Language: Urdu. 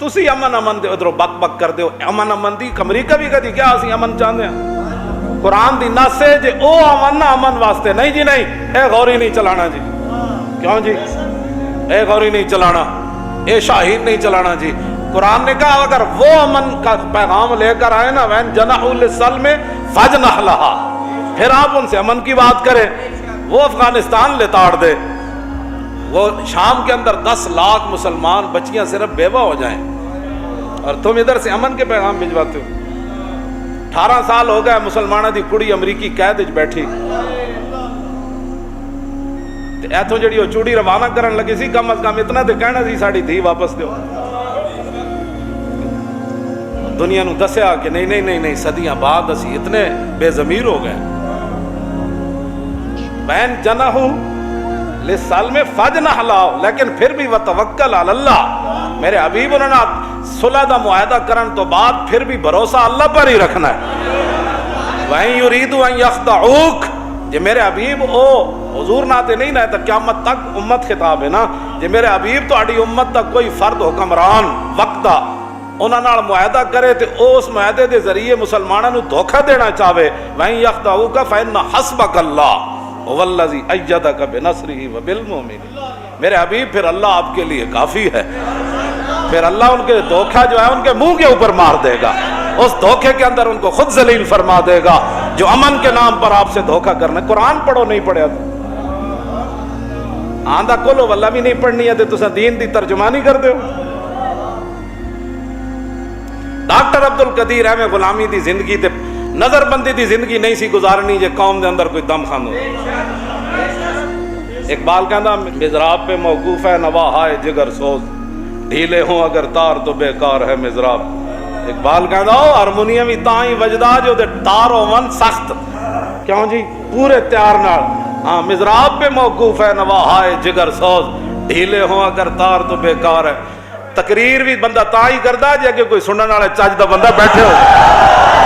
تسی امن امن دے ادھروں بک بک کر دیو امن امن دی امریکہ بھی کدی کیا اسی امن چاہتے ہیں قرآن دی نص ہے جے او امن نہ امن واسطے نہیں جی نہیں اے غوری نہیں چلانا جی کیوں جی اے غوری نہیں چلانا اے شاہین نہیں چلانا جی قرآن نے کہا اگر وہ امن کا پیغام لے کر آئے نا وین جناحوا للسلم فاجنح لہا پھر آپ ان سے امن کی بات کریں وہ افغانستان لے تاڑ دے وہ شام کے اندر 10 لاکھ مسلمان بچیاں صرف بیوہ ہو جائیں اور تم ادھر سے امن کے پیغام بھجواتے ہو 18 سال ہو گئے مسلمانہ دی کڑی امریکی قید وچ بیٹھی تے ایتھوں جڑی وہ چوڑی روانہ کرن لگی سی کم از کم اتنا تے کہنا سی ساڈی دھی واپس دیو دنیا نو دسیا کہ نہیں صدیاں بعد اسی اتنے بے ضمیر ہو گئے بین جناحوا للسلم فاجنح لہا لیکن پھر بھی وتوکل علی اللہ میرے حبیب انہوں نے صلح دا معاہدہ کرن تو بعد پھر بھی بھروسہ اللہ پر ہی رکھنا ہے وَإِن يُرِيدُوا أَن يَخْدَعُوكَ جے میرے حبیب او حضور ناتے نہیں نہ تک قیامت تک امت خطاب ہے نا جے میرے حبیب تو اڈی امت تک کوئی فرد حکمران وقتا انہاں نال معاہدہ کرے تے اس معاہدے دے ذریعے مسلماناں نو دھوکا دینا چاہے وَإِن يَخْدَعُوكَ فَإِنَّ حَسْبَكَ اللَّهُ والذی ایدک بنصرہ وبالمؤمنین میرے حبیب پھر اللہ آپ کے لیے کافی ہے پھر اللہ ان کے دھوکہ جو ہے ان کے منہ کے اوپر مار دے گا اس دھوکے کے اندر ان کو خود ذلیل فرما دے گا جو امن کے نام پر آپ سے دھوکہ کرنا قرآن پڑھو نہیں پڑھیا تو آندھا کلو واللہ بھی نہیں پڑھنی ہے تو تسا دین دی ترجمانی کر دیو ڈاکٹر عبدالقدیر احمد غلامی دی زندگی تے نظر بندی دی زندگی نہیں سی گزارنی جے قوم دے اندر کوئی دم خان ہو اقبال کہندا مزراب پہ موقوف ہے نواہائے جگر سوز ڈھیلے ہوں اگر تار تو بیکار ہے مزراب اقبال کہندا ہارمونیم تائیں وجدا جو دے تار ہون سخت کیوں جی پورے تیار نال ہاں مزراب پہ موقوف ہے نواہائے جگر سوز ڈھیلے ہوں اگر تار تو بیکار ہے تقریر بھی بندہ تا ہی کردا جے کہ کوئی سنن والے چج دا بندہ بیٹھے ہو